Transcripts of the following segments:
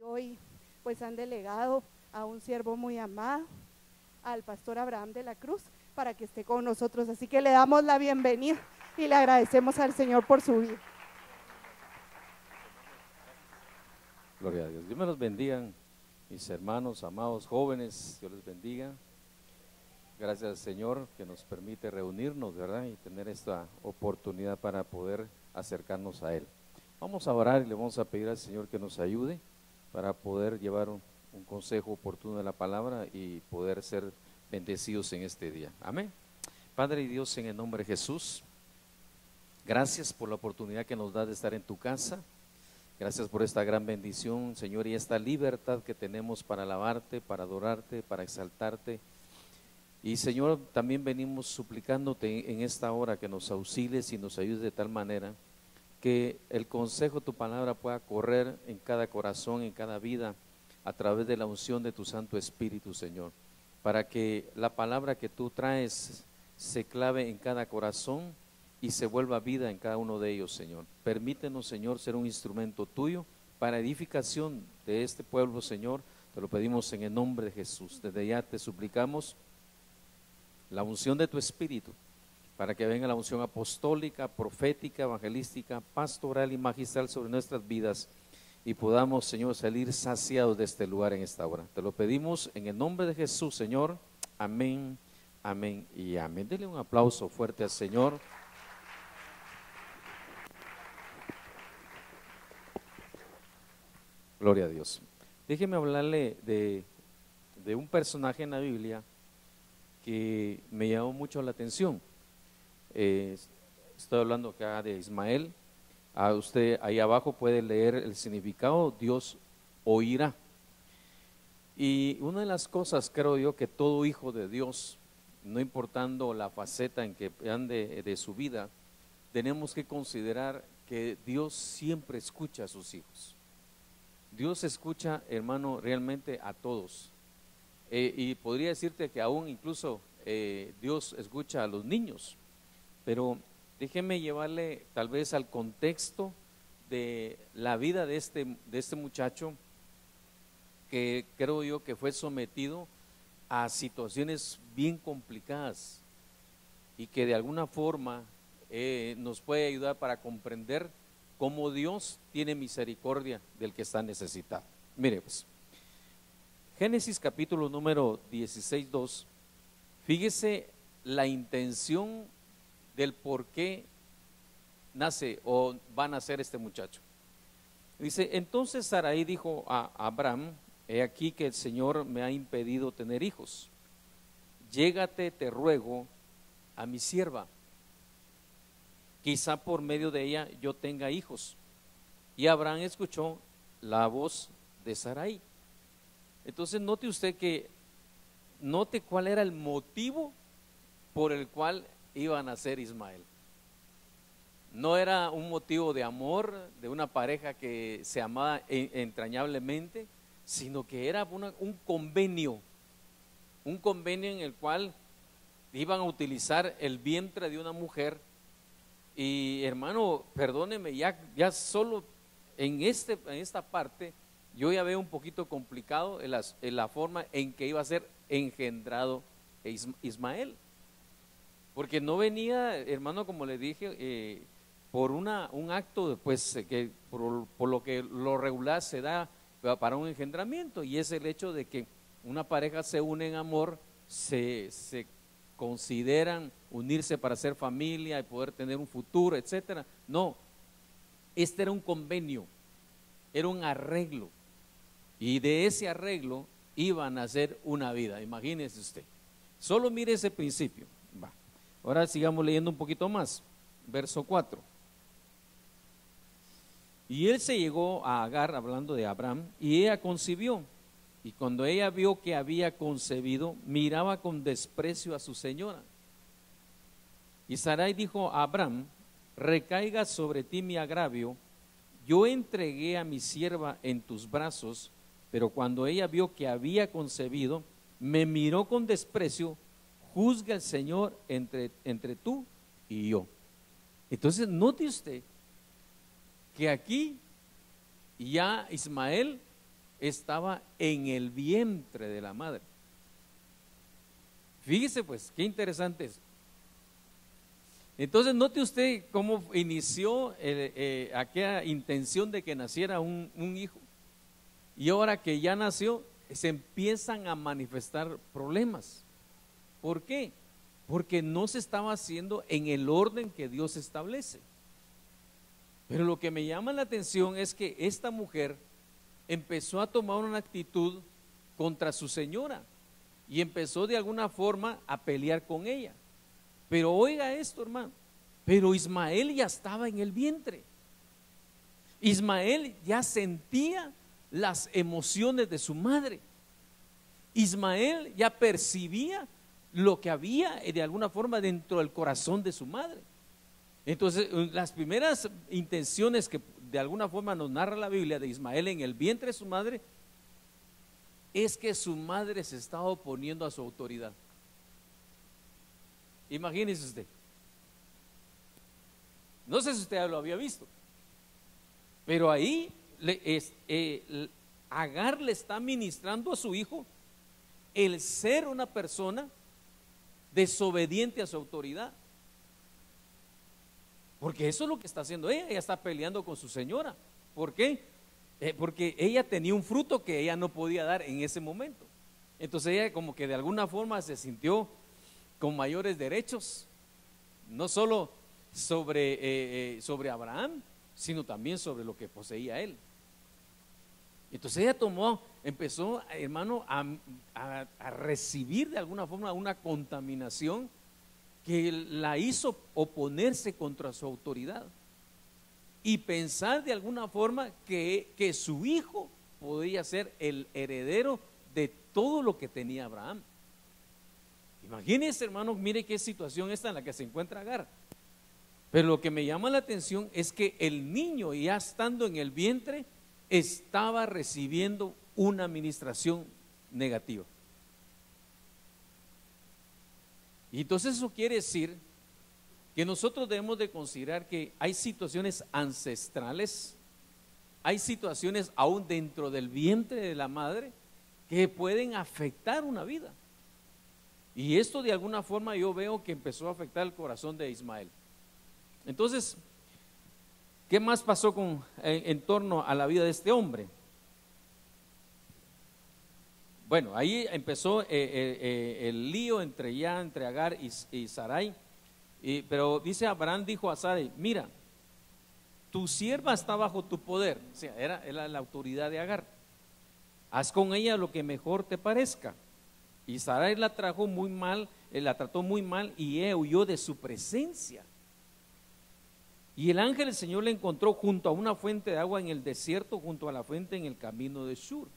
Hoy pues han delegado a un siervo muy amado, al pastor Abraham de la Cruz, para que esté con nosotros. Así que le damos la bienvenida y le agradecemos al Señor por su vida. Gloria a Dios. Dios me los bendiga, mis hermanos, amados, jóvenes, Dios les bendiga. Gracias al Señor que nos permite reunirnos, ¿verdad? Y tener esta oportunidad para poder acercarnos a Él. Vamos a orar y le vamos a pedir al Señor que nos ayude para poder llevar un consejo oportuno de la palabra y poder ser bendecidos en este día. Amén. Padre y Dios, en el nombre de Jesús, gracias por la oportunidad que nos da de estar en tu casa. Gracias por esta gran bendición, Señor, y esta libertad que tenemos para alabarte, para adorarte, para exaltarte. Y Señor, también venimos suplicándote en esta hora que nos auxilies y nos ayudes de tal manera que el consejo de tu palabra pueda correr en cada corazón, en cada vida, a través de la unción de tu Santo Espíritu, Señor, para que la palabra que tú traes se clave en cada corazón y se vuelva vida en cada uno de ellos, Señor. Permítenos, Señor, ser un instrumento tuyo para edificación de este pueblo, Señor. Te lo pedimos en el nombre de Jesús. Desde ya te suplicamos la unción de tu Espíritu, para que venga la unción apostólica, profética, evangelística, pastoral y magistral sobre nuestras vidas y podamos, Señor, salir saciados de este lugar en esta hora. Te lo pedimos en el nombre de Jesús, Señor. Amén, amén y amén. Dele un aplauso fuerte al Señor. Gloria a Dios. Déjeme hablarle de un personaje en la Biblia que me llamó mucho la atención. Estoy hablando acá de Ismael. Usted ahí abajo puede leer el significado: Dios oirá. Y una de las cosas, creo yo, que todo hijo de Dios, no importando la faceta en que ande de su vida, tenemos que considerar que Dios siempre escucha a sus hijos. Dios escucha, hermano, realmente a todos. Y podría decirte que aún incluso Dios escucha a los niños. Pero déjeme llevarle tal vez al contexto de la vida de este muchacho, que creo yo que fue sometido a situaciones bien complicadas y que de alguna forma nos puede ayudar para comprender cómo Dios tiene misericordia del que está necesitado. Mire pues, Génesis capítulo número 16, 2, fíjese la intención del por qué nace o va a nacer este muchacho. Dice: entonces Sarai dijo a Abraham: he aquí que el Señor me ha impedido tener hijos. Llégate, te ruego, a mi sierva, quizá por medio de ella yo tenga hijos. Y Abraham escuchó la voz de Sarai. Entonces note cuál era el motivo por el cual iba a nacer Ismael. No era un motivo de amor de una pareja que se amaba entrañablemente, sino que era un convenio en el cual iban a utilizar el vientre de una mujer. Y hermano, perdóneme, ya solo en esta parte yo ya veo un poquito complicado en la forma en que iba a ser engendrado Ismael. Porque no venía, hermano, como le dije, por un acto, pues, que por lo que lo regular se da para un engendramiento, y es el hecho de que una pareja se une en amor, se consideran unirse para ser familia y poder tener un futuro, etcétera. No, este era un convenio, era un arreglo, y de ese arreglo iba a nacer una vida. Imagínese usted, solo mire ese principio. Va. Ahora sigamos leyendo un poquito más, verso 4. Y él se llegó a Agar, hablando de Abraham, y ella concibió. Y cuando ella vio que había concebido, miraba con desprecio a su señora. Y Sarai dijo a Abraham: recaiga sobre ti mi agravio, yo entregué a mi sierva en tus brazos, pero cuando ella vio que había concebido, me miró con desprecio. Juzga el Señor entre tú y yo. Entonces note usted que aquí ya Ismael estaba en el vientre de la madre. Fíjese pues, qué interesante es. Entonces note usted cómo inició aquella intención de que naciera un hijo. Y ahora que ya nació, se empiezan a manifestar problemas. ¿Por qué? Porque no se estaba haciendo en el orden que Dios establece. Pero lo que me llama la atención es que esta mujer empezó a tomar una actitud contra su señora y empezó de alguna forma a pelear con ella. Pero oiga esto, hermano, pero Ismael ya estaba en el vientre. Ismael ya sentía las emociones de su madre. Ismael ya percibía lo que había de alguna forma dentro del corazón de su madre. Entonces, las primeras intenciones que de alguna forma nos narra la Biblia de Ismael en el vientre de su madre es que su madre se estaba oponiendo a su autoridad. Imagínese usted. No sé si usted ya lo había visto, pero ahí Agar le está ministrando a su hijo el ser una persona desobediente a su autoridad. Porque eso es lo que está haciendo ella. Ella está peleando con su señora. ¿Por qué? Porque ella tenía un fruto que ella no podía dar en ese momento. Entonces ella como que de alguna forma se sintió con mayores derechos, no solo sobre Abraham, sino también sobre lo que poseía él. Entonces ella empezó, hermano, a recibir de alguna forma una contaminación que la hizo oponerse contra su autoridad y pensar de alguna forma que su hijo podía ser el heredero de todo lo que tenía Abraham. Imagínense, hermano, mire qué situación esta en la que se encuentra Agar. Pero lo que me llama la atención es que el niño, ya estando en el vientre, estaba recibiendo una administración negativa. Y entonces eso quiere decir que nosotros debemos de considerar que hay situaciones ancestrales, hay situaciones aún dentro del vientre de la madre que pueden afectar una vida. Y esto de alguna forma yo veo que empezó a afectar el corazón de Ismael. Entonces, ¿qué más pasó en torno a la vida de este hombre? Bueno, ahí empezó el lío entre Agar y Sarai. Pero dice Abraham dijo a Sarai: mira, tu sierva está bajo tu poder. O sea, era la autoridad de Agar. Haz con ella lo que mejor te parezca. Y Sarai la trató muy mal y ella huyó de su presencia. Y el ángel del Señor le encontró junto a una fuente de agua en el desierto, junto a la fuente en el camino de Shur.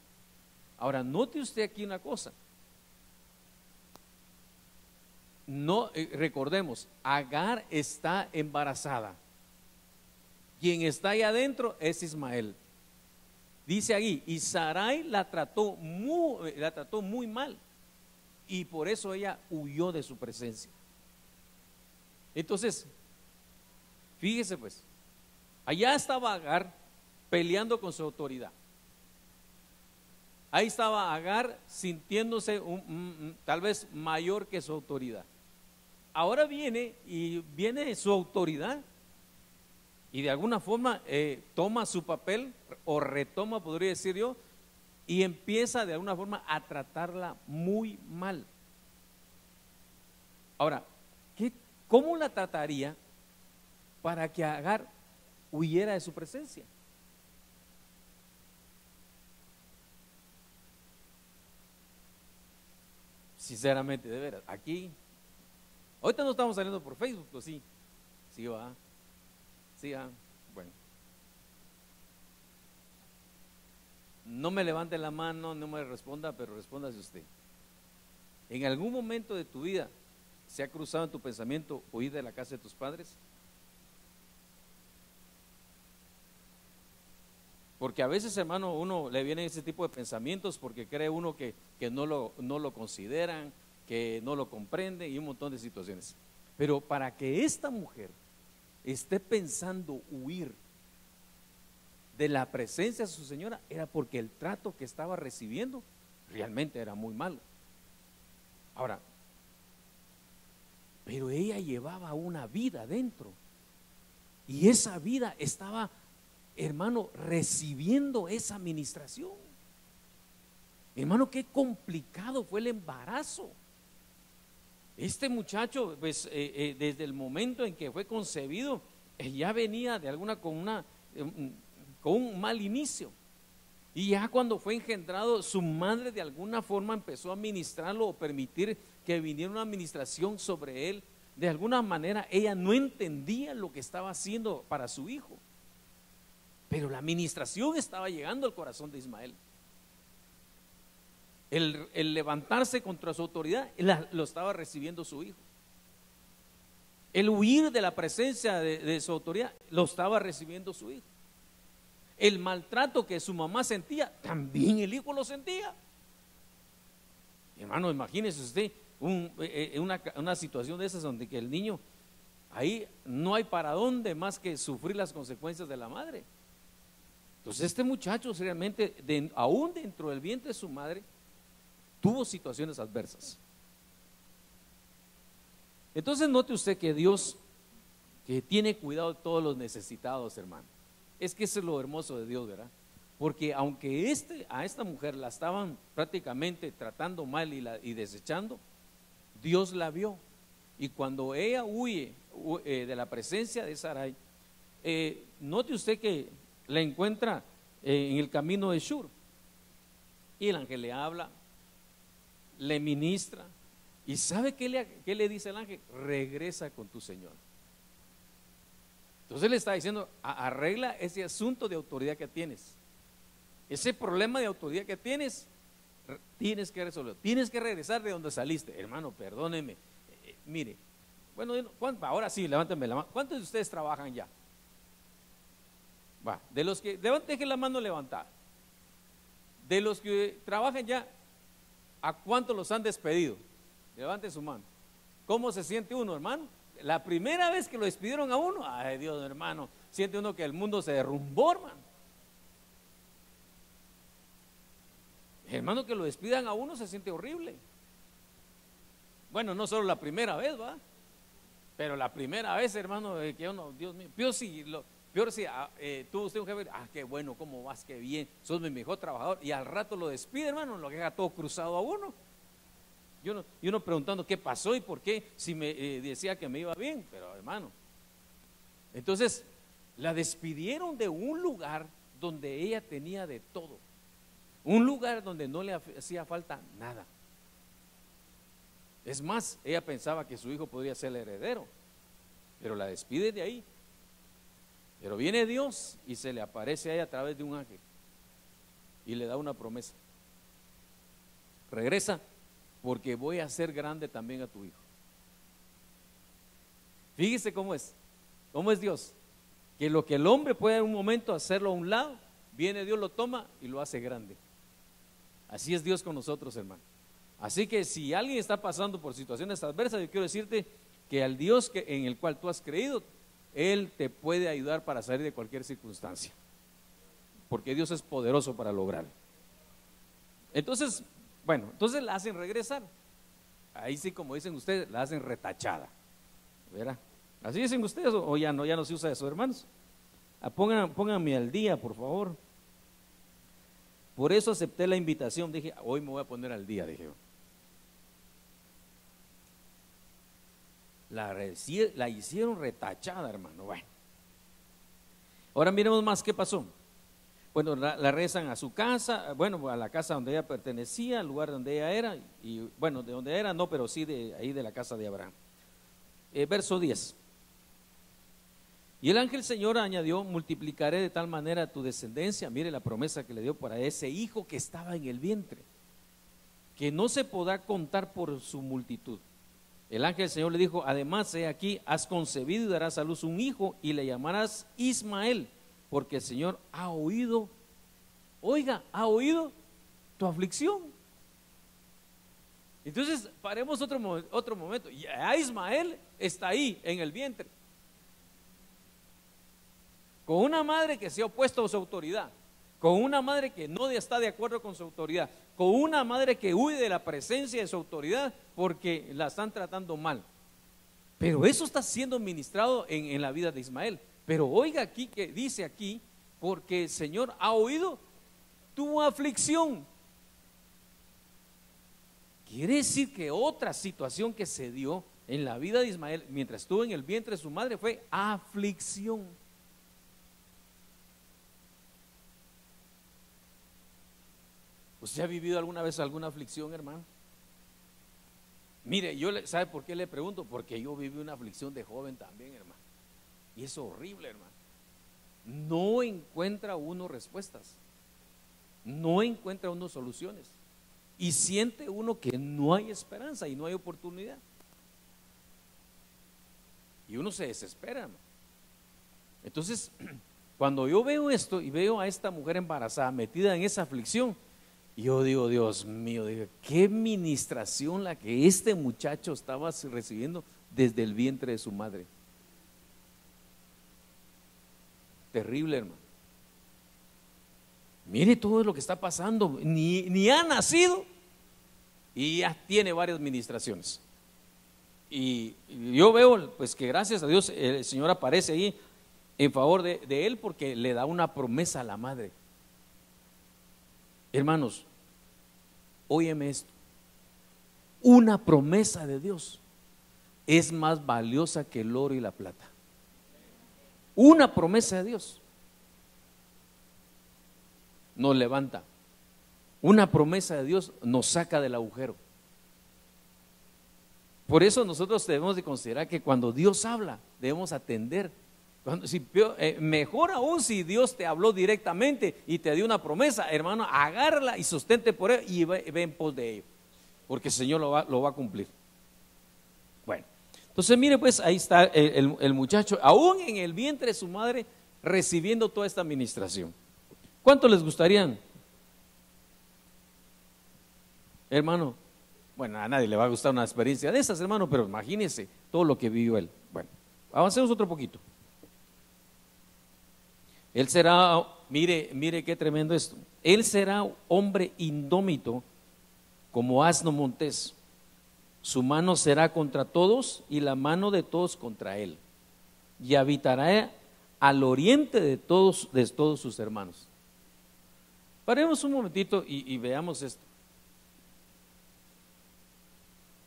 Ahora, note usted aquí una cosa. No, recordemos, Agar está embarazada. Quien está ahí adentro es Ismael. Dice ahí, y Sarai la trató muy mal, y por eso ella huyó de su presencia. Entonces, fíjese pues, allá estaba Agar peleando con su autoridad. Ahí estaba Agar sintiéndose tal vez mayor que su autoridad. Ahora viene su autoridad y de alguna forma toma su papel o retoma, podría decir yo, y empieza de alguna forma a tratarla muy mal. Ahora, ¿cómo la trataría para que Agar huyera de su presencia? Sinceramente, de veras, aquí, ahorita no estamos saliendo por Facebook, ¿o sí? Sí va, bueno. No me levante la mano, no me responda, pero respóndase usted. ¿En algún momento de tu vida se ha cruzado en tu pensamiento huir de la casa de tus padres? Porque a veces, hermano, uno le vienen ese tipo de pensamientos porque cree uno que no lo consideran, que no lo comprenden y un montón de situaciones. Pero para que esta mujer esté pensando huir de la presencia de su señora, era porque el trato que estaba recibiendo realmente era muy malo. Ahora, pero ella llevaba una vida dentro, y esa vida estaba, hermano, recibiendo esa administración. Hermano, qué complicado fue el embarazo. Este muchacho, pues, desde el momento en que fue concebido, ya venía de alguna con un mal inicio. Y ya cuando fue engendrado, su madre de alguna forma empezó a ministrarlo o permitir que viniera una administración sobre él. De alguna manera ella no entendía lo que estaba haciendo para su hijo, pero la administración estaba llegando al corazón de Ismael. El levantarse contra su autoridad lo estaba recibiendo su hijo. El huir de la presencia de su autoridad lo estaba recibiendo su hijo. El maltrato que su mamá sentía, también el hijo lo sentía. Hermano, imagínese usted una situación de esas donde que el niño, ahí no hay para dónde más que sufrir las consecuencias de la madre. Entonces este muchacho realmente, aún dentro del vientre de su madre, tuvo situaciones adversas. Entonces note usted que Dios, que tiene cuidado de todos los necesitados, hermano. Es que eso es lo hermoso de Dios, ¿verdad? Porque aunque a esta mujer la estaban prácticamente tratando mal y desechando, Dios la vio. Y cuando ella huye de la presencia de Sarai, note usted que la encuentra en el camino de Shur. Y el ángel le habla, le ministra. ¿Y sabe qué le dice el ángel? Regresa con tu Señor. Entonces le está diciendo, arregla ese asunto de autoridad que tienes. Ese problema de autoridad que tienes que resolverlo. Tienes que regresar de donde saliste. Hermano, perdóneme. Mire, bueno, ahora sí, levántame la mano. ¿Cuántos de ustedes trabajan ya? Va, de los que, dejen la mano levantada. De los que trabajan ya, ¿a cuántos los han despedido? Levanten su mano. ¿Cómo se siente uno, hermano? La primera vez que lo despidieron a uno, ay Dios, hermano, siente uno que el mundo se derrumbó, hermano. Hermano, que lo despidan a uno se siente horrible. Bueno, no solo la primera vez, ¿va? Pero la primera vez, hermano, que uno, Dios mío, peor si tuvo usted un jefe, qué bueno, cómo vas, qué bien, sos mi mejor trabajador, y al rato lo despide, hermano, lo deja todo cruzado a uno. Y uno preguntando qué pasó y por qué, si me decía que me iba bien, pero hermano. Entonces, la despidieron de un lugar donde ella tenía de todo. Un lugar donde no le hacía falta nada. Es más, ella pensaba que su hijo podría ser el heredero, pero la despide de ahí. Pero viene Dios y se le aparece a ella a través de un ángel y le da una promesa. Regresa, porque voy a hacer grande también a tu hijo. Fíjese cómo es Dios, que lo que el hombre puede en un momento hacerlo a un lado, viene Dios, lo toma y lo hace grande. Así es Dios con nosotros, hermano. Así que si alguien está pasando por situaciones adversas, yo quiero decirte que al Dios en el cual tú has creído, Él te puede ayudar para salir de cualquier circunstancia, porque Dios es poderoso para lograrlo. Entonces, bueno, entonces la hacen regresar. Ahí sí, como dicen ustedes, la hacen retachada, ¿verdad? ¿Así dicen ustedes o ya no se usa eso, hermanos? Pónganme al día, por favor. Por eso acepté la invitación. Dije, hoy me voy a poner al día, dije. La hicieron retachada, hermano. Bueno, ahora miremos más qué pasó. Bueno, la rezan a su casa, bueno, a la casa donde ella pertenecía, al lugar donde ella era, y bueno, de donde era no, pero sí de ahí de la casa de Abraham. Verso 10. Y el ángel Señor añadió, multiplicaré de tal manera tu descendencia, mire la promesa que le dio para ese hijo que estaba en el vientre, que no se podrá contar por su multitud. El ángel Señor le dijo, además, he aquí, has concebido y darás a luz un hijo y le llamarás Ismael, porque el Señor ha oído, ha oído tu aflicción. Entonces, paremos otro momento. Ya Ismael está ahí en el vientre. con una madre que se ha opuesto a su autoridad, con una madre que no está de acuerdo con su autoridad, con una madre que huye de la presencia de su autoridad porque la están tratando mal. Pero eso está siendo ministrado en la vida de Ismael. Pero oiga aquí que dice aquí, porque el Señor ha oído tu aflicción. Quiere decir que otra situación que se dio en la vida de Ismael mientras estuvo en el vientre de su madre fue aflicción. ¿Usted ha vivido alguna vez alguna aflicción, hermano? Mire, ¿sabe por qué le pregunto? Porque yo viví una aflicción de joven también, hermano. Y es horrible, hermano. No encuentra uno respuestas, no encuentra uno soluciones, y siente uno que no hay esperanza y no hay oportunidad. Y uno se desespera, hermano. Entonces, cuando yo veo esto y veo a esta mujer embarazada metida en esa aflicción, yo digo, Dios mío, digo, qué ministración la que este muchacho estaba recibiendo desde el vientre de su madre. Terrible, hermano. Mire todo lo que está pasando, ni ha nacido y ya tiene varias ministraciones. Y yo veo pues que gracias a Dios el Señor aparece ahí en favor de él, porque le da una promesa a la madre. Hermanos, óyeme esto: una promesa de Dios es más valiosa que el oro y la plata. Una promesa de Dios nos levanta. Una promesa de Dios nos saca del agujero. Por eso nosotros debemos de considerar que cuando Dios habla debemos atender. Mejor aún si Dios te habló directamente y te dio una promesa, hermano, agárrala y sostente por él y ve en pos de ello, porque el Señor lo va a cumplir. Bueno, entonces mire pues, ahí está el muchacho, aún en el vientre de su madre, recibiendo toda esta administración. ¿Cuánto les gustarían? Hermano, bueno, a nadie le va a gustar una experiencia de esas, hermano, pero imagínense todo lo que vivió él. Bueno, avancemos otro poquito. Él será, mire qué tremendo esto, él será hombre indómito como asno montés. Su mano será contra todos y la mano de todos contra él, y habitará al oriente de todos sus hermanos. Paremos un momentito y veamos esto.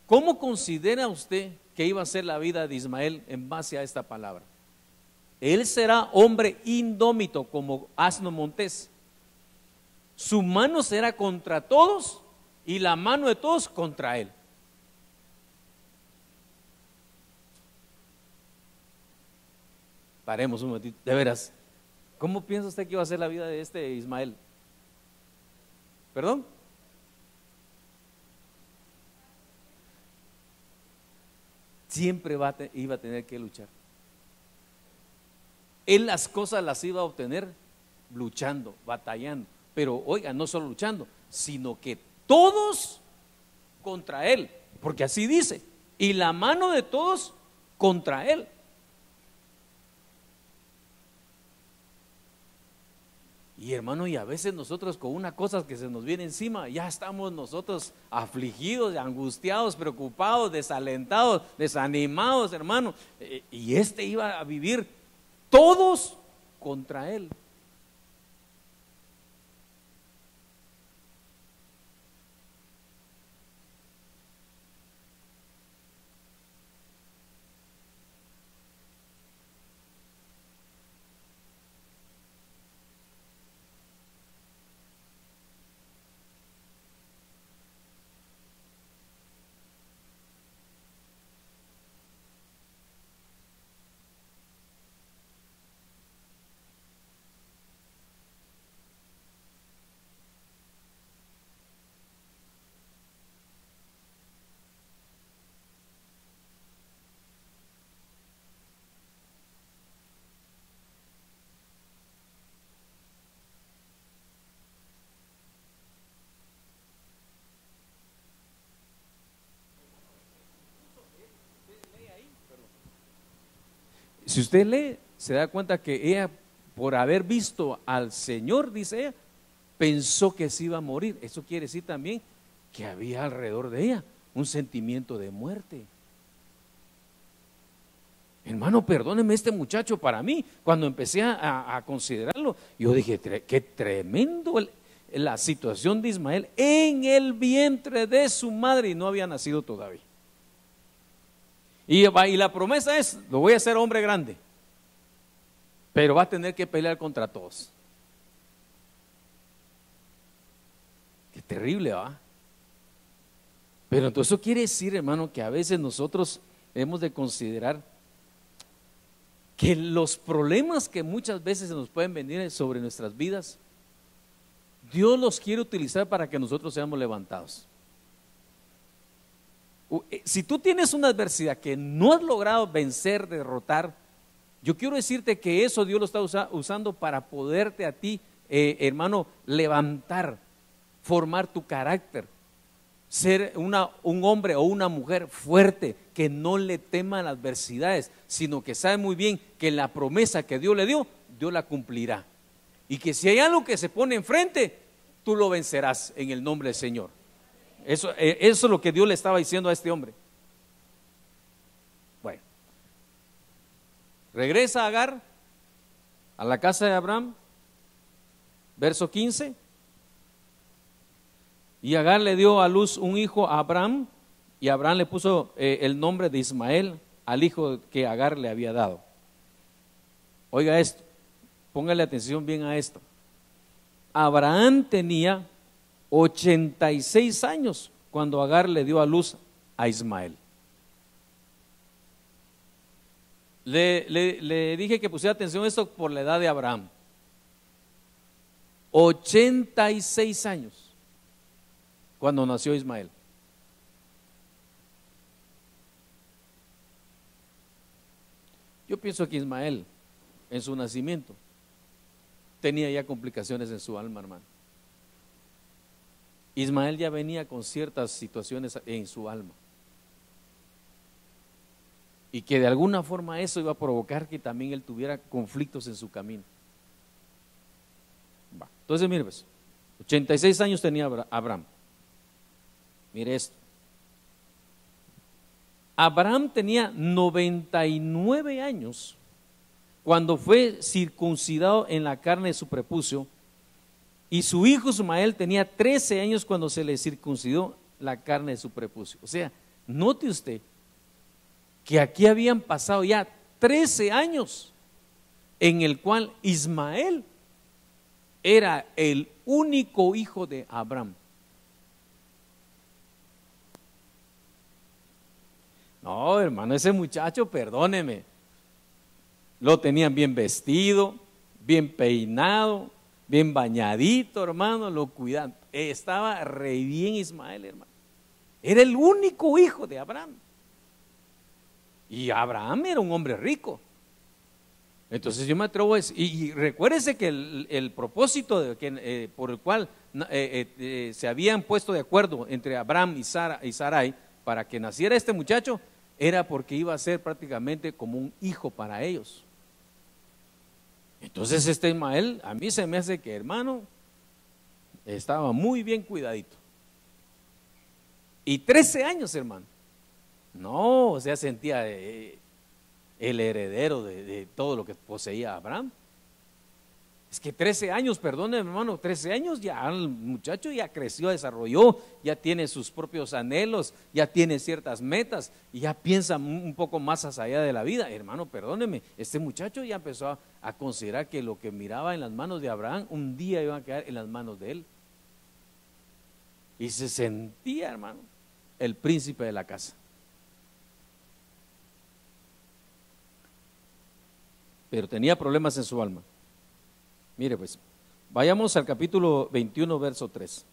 ¿Cómo considera usted que iba a ser la vida de Ismael en base a esta palabra? Él será hombre indómito como asno montés. Su mano será contra todos y la mano de todos contra él. Paremos un momentito, de veras. ¿Cómo piensa usted que iba a ser la vida de este Ismael? ¿Perdón? Siempre iba a tener que luchar. Él las cosas las iba a obtener luchando, batallando. Pero oiga, no solo luchando, sino que todos contra él, porque así dice, y la mano de todos contra él. Y hermano, y a veces nosotros con una cosa que se nos viene encima, ya estamos nosotros afligidos, angustiados, preocupados, desalentados, desanimados, hermano. Y iba a vivir todos contra él. Si usted lee, se da cuenta que ella por haber visto al Señor, dice ella, pensó que se iba a morir. Eso quiere decir también que había alrededor de ella un sentimiento de muerte. Hermano, perdóneme, este muchacho, para mí, cuando empecé a considerarlo, yo dije, qué tremendo la situación de Ismael en el vientre de su madre, y no había nacido todavía. Y la promesa es, lo voy a hacer hombre grande, pero va a tener que pelear contra todos. Qué terrible, ¿va? Pero entonces eso quiere decir, hermano, que a veces nosotros hemos de considerar que los problemas que muchas veces nos pueden venir sobre nuestras vidas, Dios los quiere utilizar para que nosotros seamos levantados. Si tú tienes una adversidad que no has logrado vencer, derrotar, yo quiero decirte que eso Dios lo está usando para poderte a ti, hermano, levantar, formar tu carácter, ser un hombre o una mujer fuerte, que no le tema las adversidades, sino que sabe muy bien que la promesa que Dios le dio, Dios la cumplirá. Y que si hay algo que se pone enfrente, tú lo vencerás en el nombre del Señor. Eso es lo que Dios le estaba diciendo a este hombre. Bueno, regresa Agar a la casa de Abraham, verso 15. Y Agar le dio a luz un hijo a Abraham, y Abraham le puso el nombre de Ismael al hijo que Agar le había dado. Oiga esto, póngale atención bien a esto. Abraham tenía 86 años cuando Agar le dio a luz a Ismael. Le dije que pusiera atención a esto por la edad de Abraham. 86 años cuando nació Ismael. Yo pienso que Ismael, en su nacimiento, tenía ya complicaciones en su alma, hermano. Ismael ya venía con ciertas situaciones en su alma, y que de alguna forma eso iba a provocar que también él tuviera conflictos en su camino. Entonces, mire pues, 86 años tenía Abraham. Mire esto. Abraham tenía 99 años cuando fue circuncidado en la carne de su prepucio, y su hijo Ismael tenía 13 años cuando se le circuncidó la carne de su prepucio. O sea, note usted que aquí habían pasado ya 13 años en el cual Ismael era el único hijo de Abraham. No, hermano, ese muchacho, perdóneme, lo tenían bien vestido, bien peinado, bien bañadito, hermano, lo cuidaban. Estaba re bien Ismael, hermano. Era el único hijo de Abraham. Y Abraham era un hombre rico. Entonces yo me atrevo a decir, y recuérdese que el propósito por el cual se habían puesto de acuerdo entre Abraham y Sarai para que naciera este muchacho, era porque iba a ser prácticamente como un hijo para ellos. Entonces este Ismael, a mí se me hace que, hermano, estaba muy bien cuidadito. Y 13 años, hermano. No, o sea, sentía el heredero de todo lo que poseía Abraham. Es que 13 años, perdone hermano, 13 años ya el muchacho ya creció, desarrolló, ya tiene sus propios anhelos, ya tiene ciertas metas y ya piensa un poco más hacia allá de la vida. Hermano, perdóneme, este muchacho ya empezó a considerar que lo que miraba en las manos de Abraham un día iba a quedar en las manos de él. Y se sentía, hermano, el príncipe de la casa. Pero tenía problemas en su alma. Mire pues, vayamos al capítulo 21, verso 3.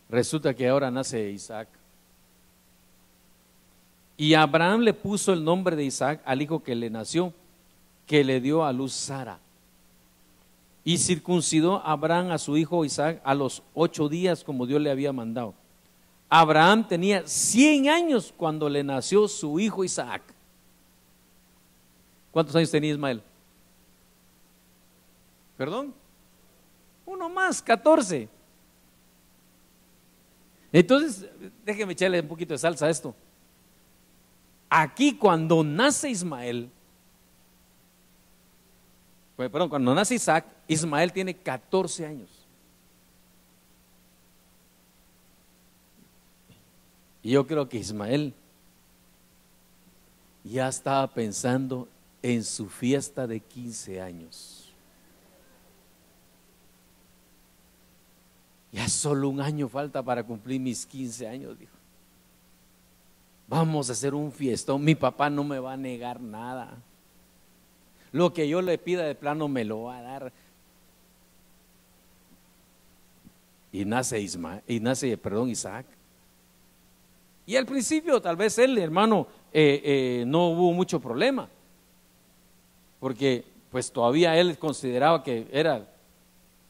Resulta que ahora nace Isaac. Y Abraham le puso el nombre de Isaac al hijo que le nació, que le dio a luz Sara. Y circuncidó Abraham a su hijo Isaac a los 8 días como Dios le había mandado. Abraham tenía 100 años cuando le nació su hijo Isaac. ¿Cuántos años tenía Ismael? ¿Perdón? Uno más, 14. Entonces, déjeme echarle un poquito de salsa a esto. Aquí cuando nace Ismael, perdón, cuando nace Isaac, Ismael tiene 14 años. Y yo creo que Ismael ya estaba pensando en su fiesta de 15 años. Ya solo un año falta para cumplir mis 15 años, dijo. Vamos a hacer un fiestón, mi papá no me va a negar nada. Lo que yo le pida de plano me lo va a dar. Y nace Isaac. Y al principio tal vez él, hermano, no hubo mucho problema, porque pues todavía él consideraba que era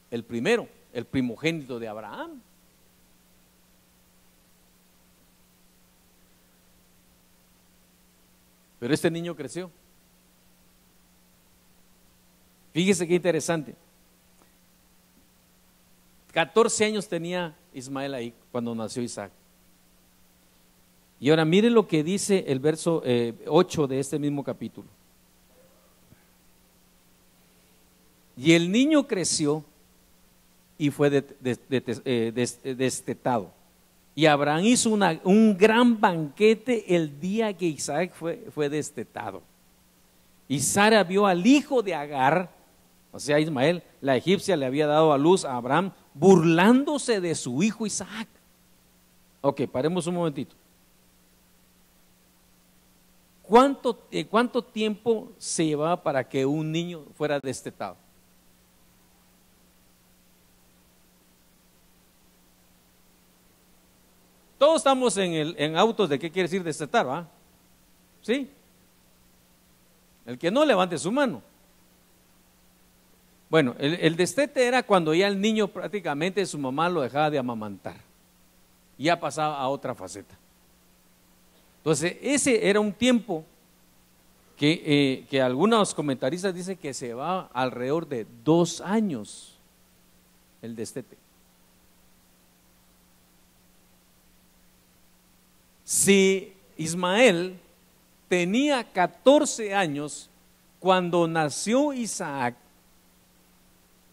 el primero, el primogénito de Abraham. Pero este niño creció. Fíjese qué interesante. 14 años tenía Ismael ahí cuando nació Isaac. Y ahora mire lo que dice el verso 8 de este mismo capítulo. Y el niño creció y fue destetado. Y Abraham hizo un gran banquete el día que Isaac fue destetado. Y Sara vio al hijo de Agar, o sea Ismael, la egipcia, le había dado a luz a Abraham, burlándose de su hijo Isaac. Ok, paremos un momentito. ¿Cuánto tiempo se llevaba para que un niño fuera destetado? Todos estamos en autos de qué quiere decir destetar, ¿va? ¿Sí? El que no, levante su mano. Bueno, el destete era cuando ya el niño prácticamente su mamá lo dejaba de amamantar. Ya pasaba a otra faceta. Entonces, ese era un tiempo que algunos comentaristas dicen que se va alrededor de 2 años el destete. Si Ismael tenía 14 años cuando nació Isaac,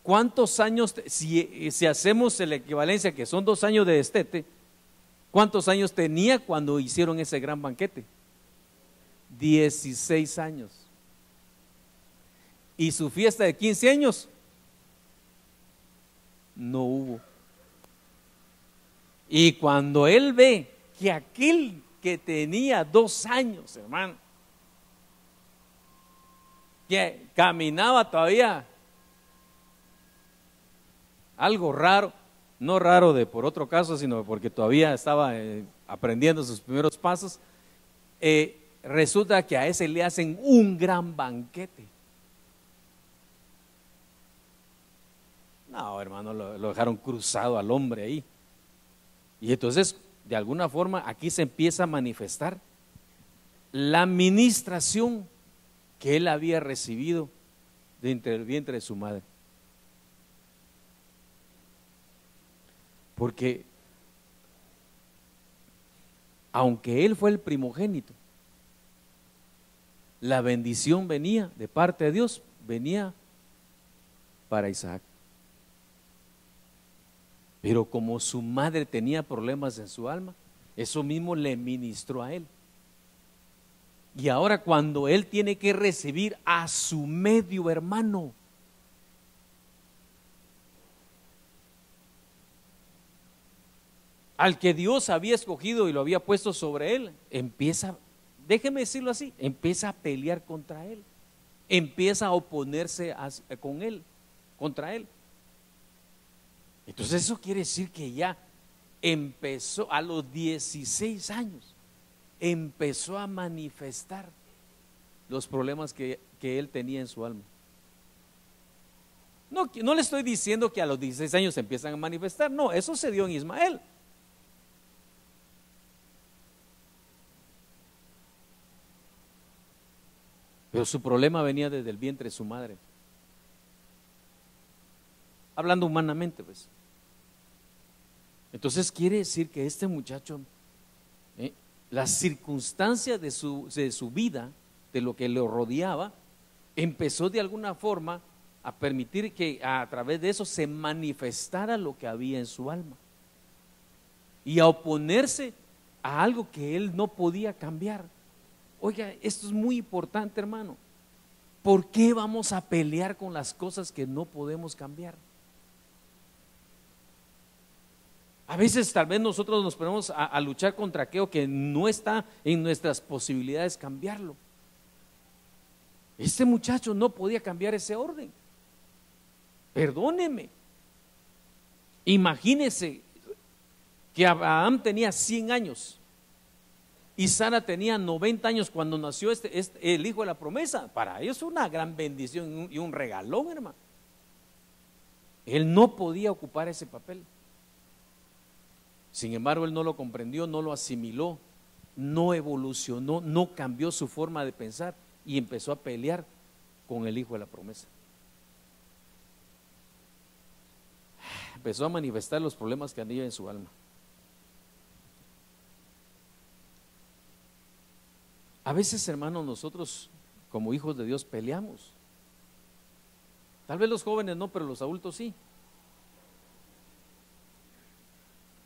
¿cuántos años, si hacemos la equivalencia que son 2 años de destete, cuántos años tenía cuando hicieron ese gran banquete? 16 años. ¿Y su fiesta de 15 años? No hubo. Y cuando él ve que aquel que tenía 2 años, hermano, que caminaba todavía algo raro, no raro de por otro caso, sino porque todavía estaba aprendiendo sus primeros pasos, resulta que a ese le hacen un gran banquete. No, hermano, lo dejaron cruzado al hombre ahí. Y entonces, de alguna forma, aquí se empieza a manifestar la administración que él había recibido de entre el vientre de su madre. Porque aunque él fue el primogénito, la bendición venía de parte de Dios, venía para Isaac. Pero como su madre tenía problemas en su alma, eso mismo le ministró a él. Y ahora cuando él tiene que recibir a su medio hermano, al que Dios había escogido y lo había puesto sobre él, déjeme decirlo así, empieza a pelear contra él, empieza a oponerse contra él. Entonces eso quiere decir que ya empezó a los 16 años, empezó a manifestar los problemas que él tenía en su alma. No le estoy diciendo que a los 16 años se empiezan a manifestar, no, eso se dio en Ismael. pero su problema venía desde el vientre de su madre. Hablando humanamente, pues. Entonces quiere decir que este muchacho, las circunstancias de su vida, de lo que lo rodeaba, empezó de alguna forma a permitir que a través de eso se manifestara lo que había en su alma y a oponerse a algo que él no podía cambiar. Oiga, esto es muy importante, hermano. ¿Por qué vamos a pelear con las cosas que no podemos cambiar? A veces tal vez nosotros nos ponemos a luchar contra aquello que no está en nuestras posibilidades cambiarlo. Este muchacho no podía cambiar ese orden. Perdóneme. Imagínese que Abraham tenía 100 años y Sara tenía 90 años cuando nació el hijo de la promesa. Para ellos fue una gran bendición y un regalón, hermano. Él no podía ocupar ese papel. Sin embargo, él no lo comprendió, no lo asimiló, no evolucionó, no cambió su forma de pensar y empezó a pelear con el hijo de la promesa. Empezó a manifestar los problemas que había en su alma. A veces, hermanos, nosotros como hijos de Dios peleamos. Tal vez los jóvenes no, pero los adultos sí.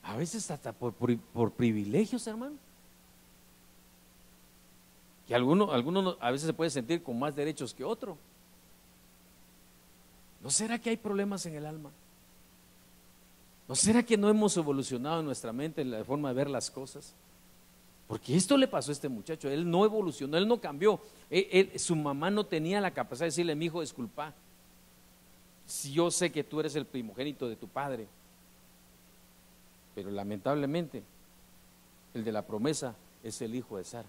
A veces hasta por privilegios, hermano. Y algunos a veces se puede sentir con más derechos que otro. ¿No será que hay problemas en el alma? ¿No será que no hemos evolucionado en nuestra mente en la forma de ver las cosas? Porque esto le pasó a este muchacho, él no evolucionó, él no cambió. Su mamá no tenía la capacidad de decirle: mi hijo, disculpa, si yo sé que tú eres el primogénito de tu padre, pero lamentablemente el de la promesa es el hijo de Sara.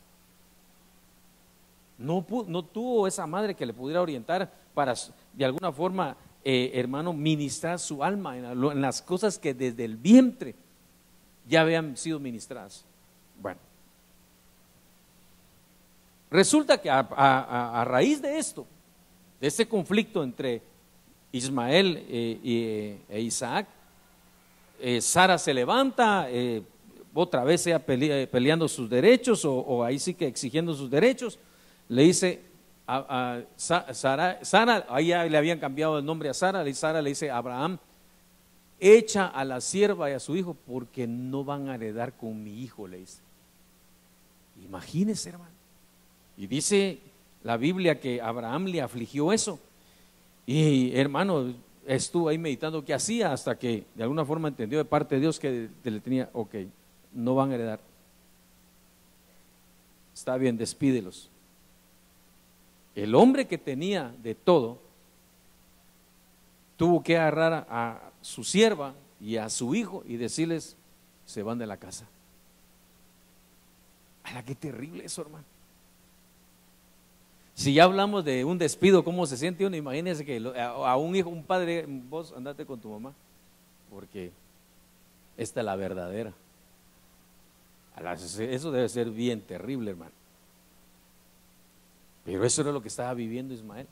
No tuvo esa madre que le pudiera orientar para de alguna forma, hermano, ministrar su alma en las cosas que desde el vientre ya habían sido ministradas. Bueno, resulta que a raíz de esto, de este conflicto entre Ismael e Isaac, Sara se levanta, otra vez ella peleando sus derechos, o ahí sí que exigiendo sus derechos. Le dice a Sara, ahí ya le habían cambiado el nombre a Sara le dice a Abraham: echa a la sierva y a su hijo, porque no van a heredar con mi hijo, le dice. Imagínese, hermano. Y dice la Biblia que Abraham le afligió eso. Y hermano, estuvo ahí meditando qué hacía, hasta que de alguna forma entendió de parte de Dios que le tenía: ok, no van a heredar. Está bien, despídelos. El hombre que tenía de todo tuvo que agarrar a su sierva y a su hijo y decirles: se van de la casa. ¡Hala, qué terrible eso, hermano! Si ya hablamos de un despido, ¿cómo se siente uno? Imagínense que a un hijo, un padre: vos andate con tu mamá, porque esta es la verdadera. Eso debe ser bien terrible, hermano. Pero eso era lo que estaba viviendo Ismael.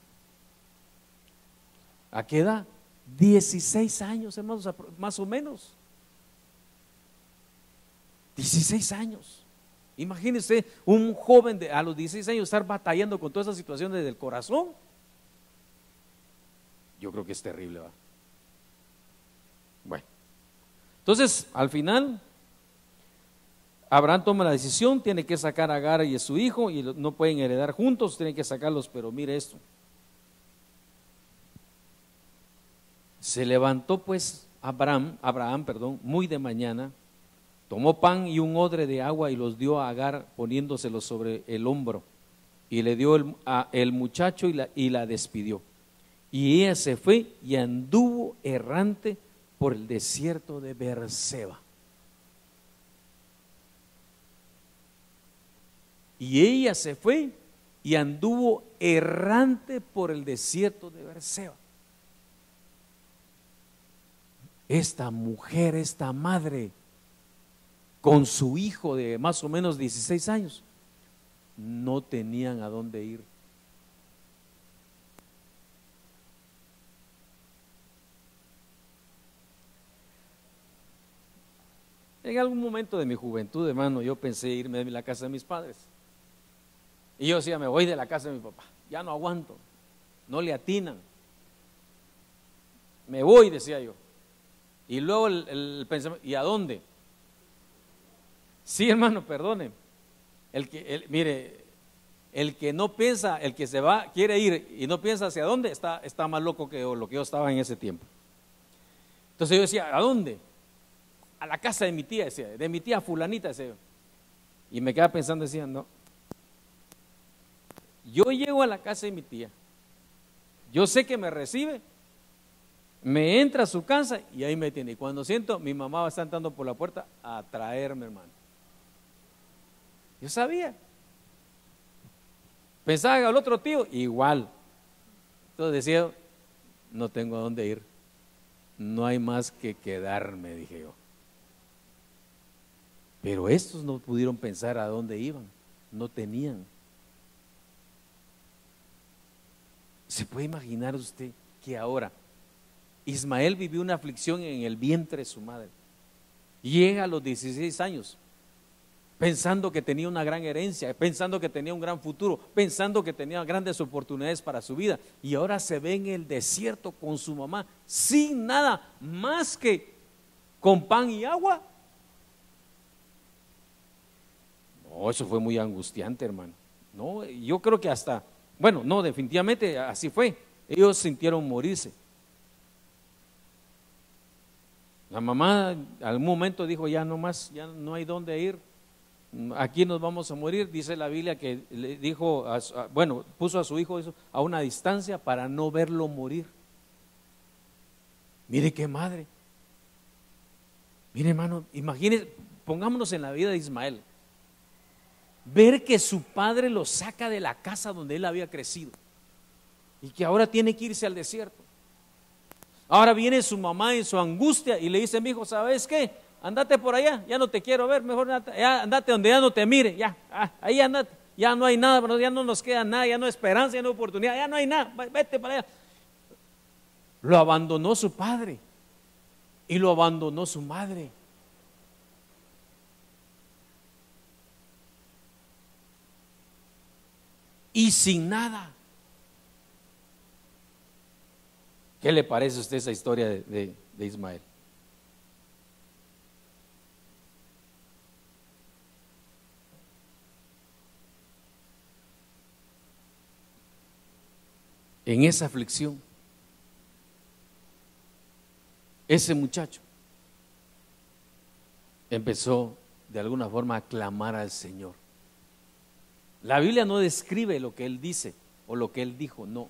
¿A qué edad? 16 años, hermanos, más o menos. 16 años. Imagínese un joven a los 16 años estar batallando con todas esas situaciones del corazón. Yo creo que es terrible, ¿va? Bueno, entonces al final Abraham toma la decisión, tiene que sacar a Agar y a su hijo, y no pueden heredar juntos, tienen que sacarlos. Pero mire esto: se levantó pues Abraham, muy de mañana, tomó pan y un odre de agua y los dio a Agar, poniéndoselos sobre el hombro, y le dio el muchacho y la despidió. Y ella se fue y anduvo errante por el desierto de Beerseba. Y ella se fue y anduvo errante por el desierto de Beerseba. Esta mujer, esta madre, con su hijo de más o menos 16 años, no tenían a dónde ir. En algún momento de mi juventud, hermano, yo pensé irme de la casa de mis padres. Y yo decía, me voy de la casa de mi papá, ya no aguanto, no le atinan. Me voy, decía yo. Y luego el pensamiento, ¿y a dónde? Sí, hermano, perdone. Mire, el que no piensa, el que se va, quiere ir y no piensa hacia dónde, está más loco que lo que yo estaba en ese tiempo. Entonces yo decía, ¿a dónde? A la casa de mi tía, decía, de mi tía fulanita, decía yo. Y me quedaba pensando, decía, no. Yo llego a la casa de mi tía, yo sé que me recibe, me entra a su casa y ahí me tiene. Y cuando siento, mi mamá va a estar entrando por la puerta a traerme, hermano. Yo sabía. Pensaba que al otro tío, igual. Entonces decía, no tengo a dónde ir, no hay más que quedarme, dije yo. Pero estos no pudieron pensar a dónde iban, no tenían. ¿Se puede imaginar usted que ahora Ismael vivió una aflicción en el vientre de su madre? Llega a los 16 años pensando que tenía una gran herencia, pensando que tenía un gran futuro, pensando que tenía grandes oportunidades para su vida, y ahora se ve en el desierto con su mamá sin nada más que con pan y agua. No, eso fue muy angustiante, hermano. No, yo creo que hasta, bueno, no, definitivamente así fue. Ellos sintieron morirse. La mamá al momento dijo, ya no más, ya no hay dónde ir, aquí nos vamos a morir. Dice la Biblia que le dijo, bueno, puso a su hijo a una distancia para no verlo morir. Mire qué madre. Mire, hermano, imagínese, pongámonos en la vida de Ismael. Ver que su padre lo saca de la casa donde él había crecido y que ahora tiene que irse al desierto. Ahora viene su mamá en su angustia y le dice, mi hijo, ¿sabes qué? Andate por allá, ya no te quiero ver, mejor andate donde ya no te mire, ya, ahí andate, ya no hay nada, ya no nos queda nada, ya no hay esperanza, ya no hay oportunidad, ya no hay nada, vete para allá. Lo abandonó su padre y lo abandonó su madre. Y sin nada. ¿Qué le parece a usted esa historia de Ismael? En esa aflicción, ese muchacho empezó de alguna forma a clamar al Señor. La Biblia no describe lo que él dice o lo que él dijo, no.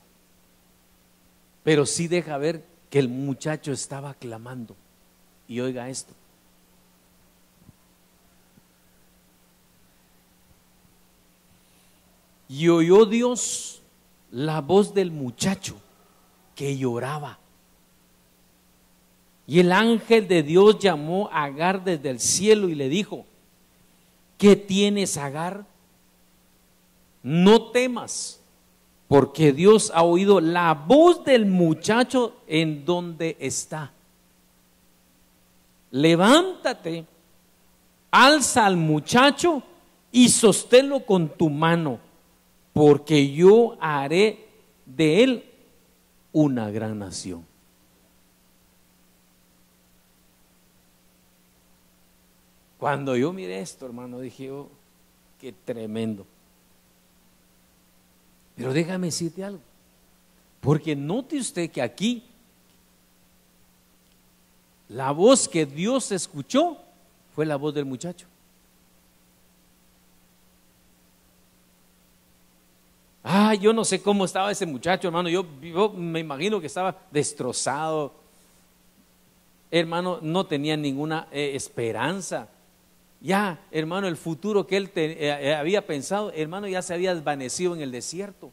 Pero sí deja ver que el muchacho estaba clamando. Y oiga esto. Y oyó Dios la voz del muchacho que lloraba. Y el ángel de Dios llamó a Agar desde el cielo y le dijo, ¿qué tienes, Agar? No temas, porque Dios ha oído la voz del muchacho en donde está. Levántate, alza al muchacho y sosténlo con tu mano, porque yo haré de él una gran nación. Cuando yo miré esto, hermano, dije, oh, qué tremendo. Pero déjame decirte algo, porque note usted que aquí la voz que Dios escuchó fue la voz del muchacho. Yo no sé cómo estaba ese muchacho, hermano. Yo me imagino que estaba destrozado, hermano, no tenía ninguna esperanza. Ya, hermano, el futuro que él había pensado, hermano, ya se había desvanecido en el desierto.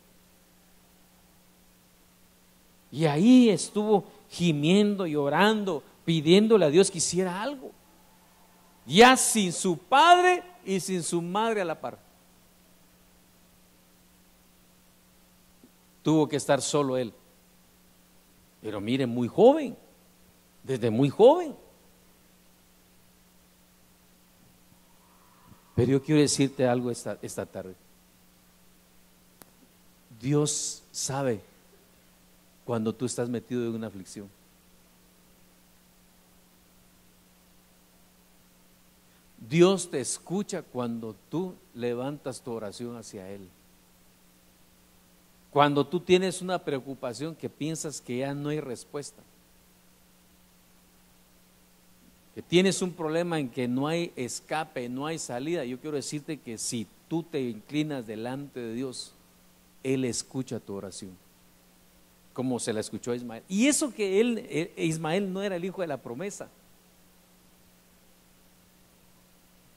Y ahí estuvo gimiendo y orando, pidiéndole a Dios que hiciera algo. Ya sin su padre y sin su madre a la par. Tuvo que estar solo él. Pero mire, muy joven, desde muy joven. Pero yo quiero decirte algo esta tarde. Dios sabe cuando tú estás metido en una aflicción. Dios te escucha cuando tú levantas tu oración hacia Él. Cuando tú tienes una preocupación que piensas que ya no hay respuesta, que tienes un problema en que no hay escape, no hay salida, yo quiero decirte que si tú te inclinas delante de Dios, Él escucha tu oración, como se la escuchó a Ismael. Y eso que Ismael no era el hijo de la promesa.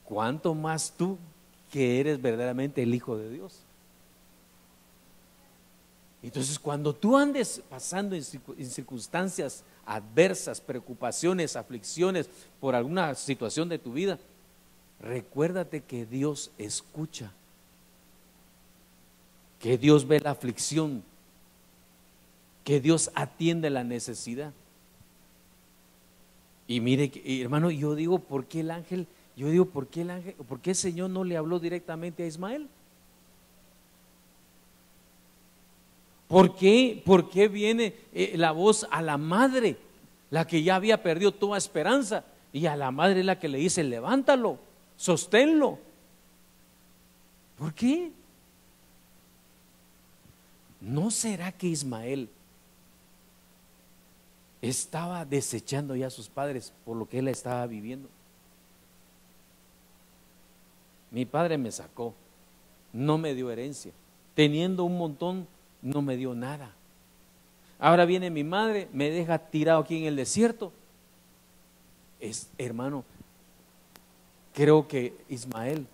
¿Cuánto más tú que eres verdaderamente el hijo de Dios? Entonces, cuando tú andes pasando en circunstancias adversas, preocupaciones, aflicciones por alguna situación de tu vida, recuérdate que Dios escucha, que Dios ve la aflicción, que Dios atiende la necesidad. Y mire, hermano, yo digo, ¿por qué el ángel? ¿Por qué el Señor no le habló directamente a Ismael? ¿Por qué viene la voz a la madre, la que ya había perdido toda esperanza? Y a la madre es la que le dice, levántalo, sosténlo. ¿Por qué? ¿No será que Ismael estaba desechando ya a sus padres por lo que él estaba viviendo? Mi padre me sacó, no me dio herencia, teniendo un montón, no me dio nada. Ahora viene mi madre, me deja tirado aquí en el desierto. Hermano, creo que Ismael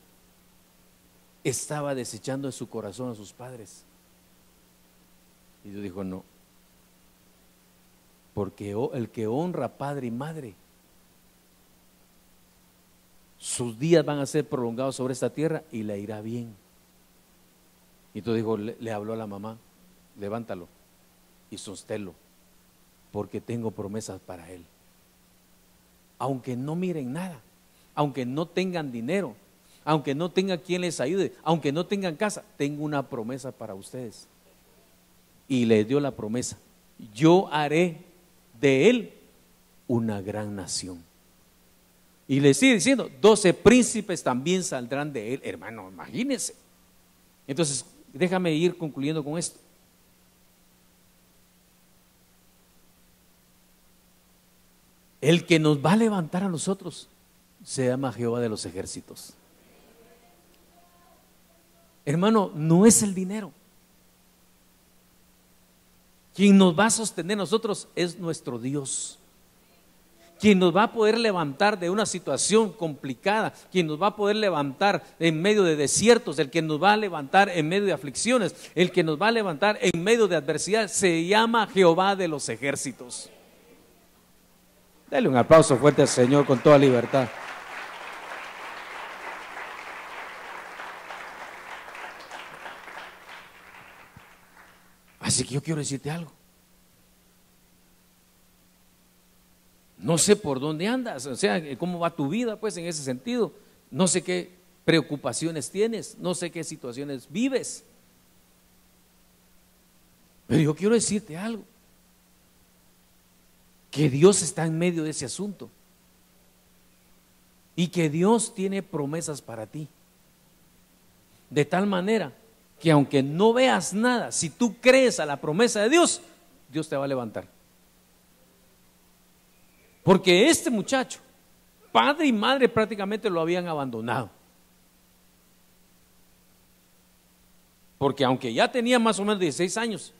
estaba desechando en su corazón a sus padres. Y Dios dijo, no, porque el que honra padre y madre, sus días van a ser prolongados sobre esta tierra y le irá bien. Y entonces dijo, le habló a la mamá, levántalo y sosténlo, porque tengo promesas para él. Aunque no miren nada, aunque no tengan dinero, aunque no tengan quien les ayude, aunque no tengan casa, tengo una promesa para ustedes. Y les dio la promesa, yo haré de él una gran nación. Y le sigue diciendo, 12 príncipes también saldrán de él. Hermano, imagínense. Entonces, déjame ir concluyendo con esto. El que nos va a levantar a nosotros se llama Jehová de los ejércitos. Hermano, no es el dinero. Quien nos va a sostener a nosotros es nuestro Dios. Quien nos va a poder levantar de una situación complicada, quien nos va a poder levantar en medio de desiertos, el que nos va a levantar en medio de aflicciones, el que nos va a levantar en medio de adversidad, se llama Jehová de los ejércitos. Dale un aplauso fuerte al Señor con toda libertad. Así que yo quiero decirte algo. No sé por dónde andas, o sea, cómo va tu vida, pues en ese sentido. No sé qué preocupaciones tienes, no sé qué situaciones vives. Pero yo quiero decirte algo, que Dios está en medio de ese asunto y que Dios tiene promesas para ti. De tal manera que aunque no veas nada, si tú crees a la promesa de Dios, Dios te va a levantar. Porque este muchacho, padre y madre prácticamente lo habían abandonado. Porque aunque ya tenía más o menos 16 años,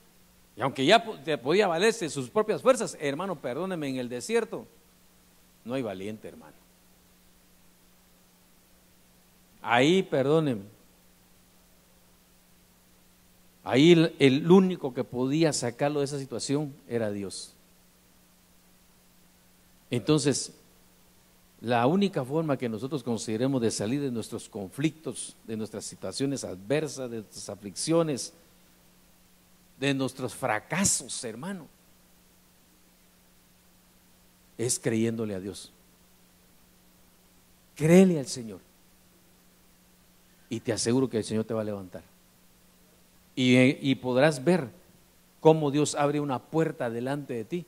y aunque ya podía valerse de sus propias fuerzas, hermano, perdóneme, en el desierto no hay valiente, hermano. Ahí, perdóneme, ahí el único que podía sacarlo de esa situación era Dios. Entonces, la única forma que nosotros consideremos de salir de nuestros conflictos, de nuestras situaciones adversas, de nuestras aflicciones, de nuestros fracasos, hermano, es creyéndole a Dios. Créele al Señor. y te aseguro que el Señor te va a levantar. Y podrás ver cómo Dios abre una puerta delante de ti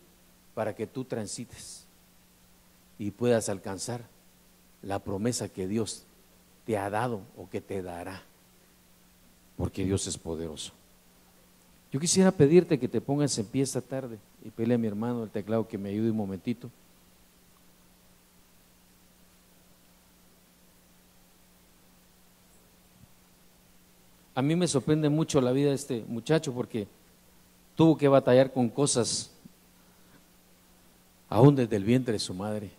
para que tú transites y puedas alcanzar la promesa que Dios te ha dado o que te dará, porque Dios es poderoso. Yo quisiera pedirte que te pongas en pie esta tarde y pedirle a mi hermano del teclado que me ayude un momentito. A mí me sorprende mucho la vida de este muchacho porque tuvo que batallar con cosas aún desde el vientre de su madre.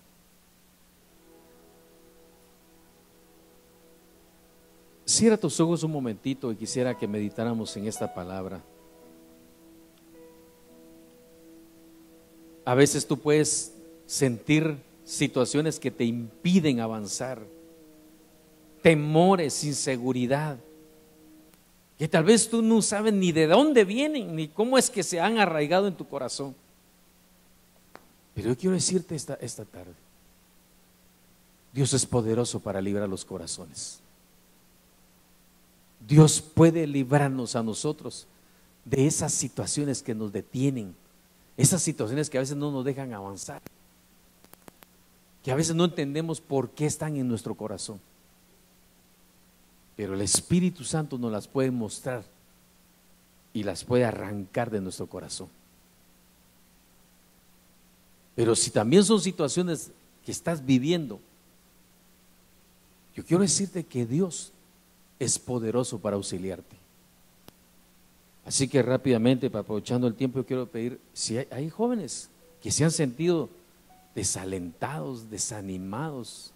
Cierra tus ojos un momentito y quisiera que meditáramos en esta palabra. A veces tú puedes sentir situaciones que te impiden avanzar, temores, inseguridad, que tal vez tú no sabes ni de dónde vienen, ni cómo es que se han arraigado en tu corazón. Pero yo quiero decirte esta tarde, Dios es poderoso para librar los corazones. Dios puede librarnos a nosotros de esas situaciones que nos detienen, esas situaciones que a veces no nos dejan avanzar, que a veces no entendemos por qué están en nuestro corazón. Pero el Espíritu Santo nos las puede mostrar y las puede arrancar de nuestro corazón. Pero si también son situaciones que estás viviendo, yo quiero decirte que Dios es poderoso para auxiliarte. Así que rápidamente, aprovechando el tiempo, yo quiero pedir, si hay jóvenes que se han sentido desalentados, desanimados,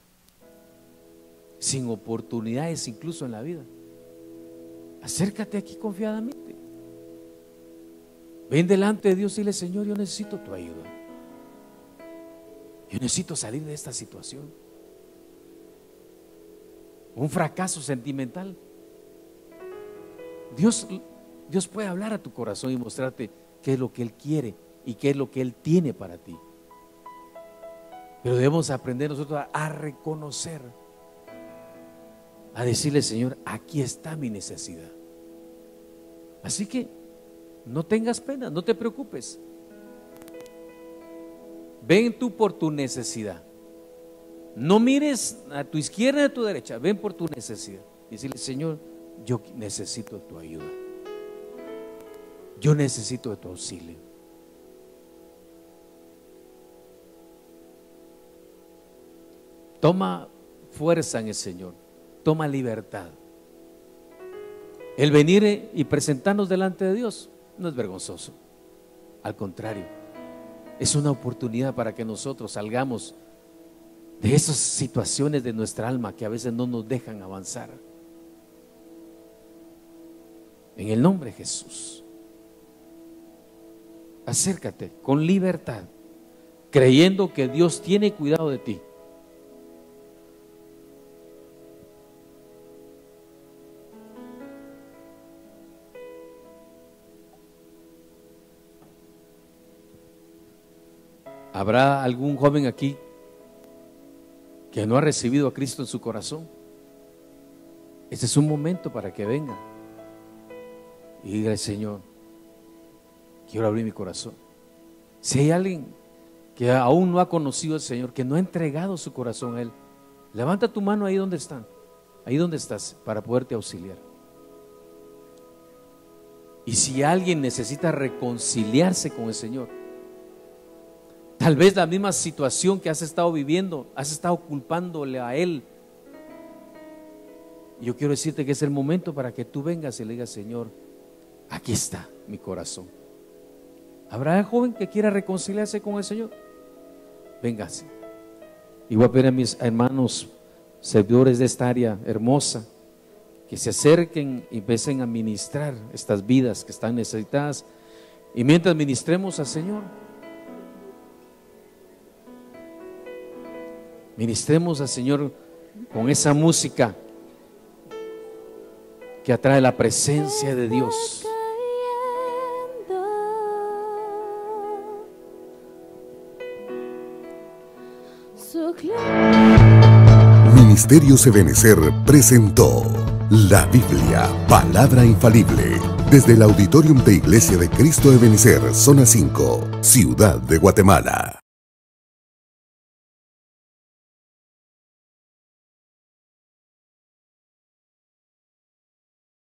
sin oportunidades incluso en la vida, acércate aquí confiadamente. Ven delante de Dios y dile: Señor, yo necesito tu ayuda. Yo necesito salir de esta situación. Un fracaso sentimental. Dios puede hablar a tu corazón y mostrarte qué es lo que Él quiere y qué es lo que Él tiene para ti. Pero debemos aprender nosotros a reconocer, a decirle: Señor, aquí está mi necesidad. Así que no tengas pena, no te preocupes. Ven tú por tu necesidad. No mires a tu izquierda ni a tu derecha, ven por tu necesidad. Y decirle: Señor, yo necesito tu ayuda. Yo necesito de tu auxilio. Toma fuerza en el Señor. Toma libertad. El venir y presentarnos delante de Dios no es vergonzoso. Al contrario, es una oportunidad para que nosotros salgamos de esas situaciones de nuestra alma que a veces no nos dejan avanzar. En el nombre de Jesús, acércate con libertad, creyendo que Dios tiene cuidado de ti. ¿Habrá algún joven aquí que no ha recibido a Cristo en su corazón? Este es un momento para que venga y diga: al Señor, quiero abrir mi corazón. Si hay alguien que aún no ha conocido al Señor, que no ha entregado su corazón a Él, levanta tu mano ahí donde están, ahí donde estás, para poderte auxiliar. Y si alguien necesita reconciliarse con el Señor, tal vez la misma situación que has estado viviendo, has estado culpándole a Él, yo quiero decirte que es el momento para que tú vengas y le digas: Señor, aquí está mi corazón. ¿Habrá joven que quiera reconciliarse con el Señor? Véngase. Y voy a pedir a mis hermanos servidores de esta área hermosa que se acerquen y empiecen a ministrar estas vidas que están necesitadas. Y mientras ministremos al Señor, ministremos al Señor con esa música que atrae la presencia de Dios. Ministerio Ebenecer presentó La Biblia, palabra infalible. Desde el Auditorium de Iglesia de Cristo Ebenecer, Zona 5, Ciudad de Guatemala.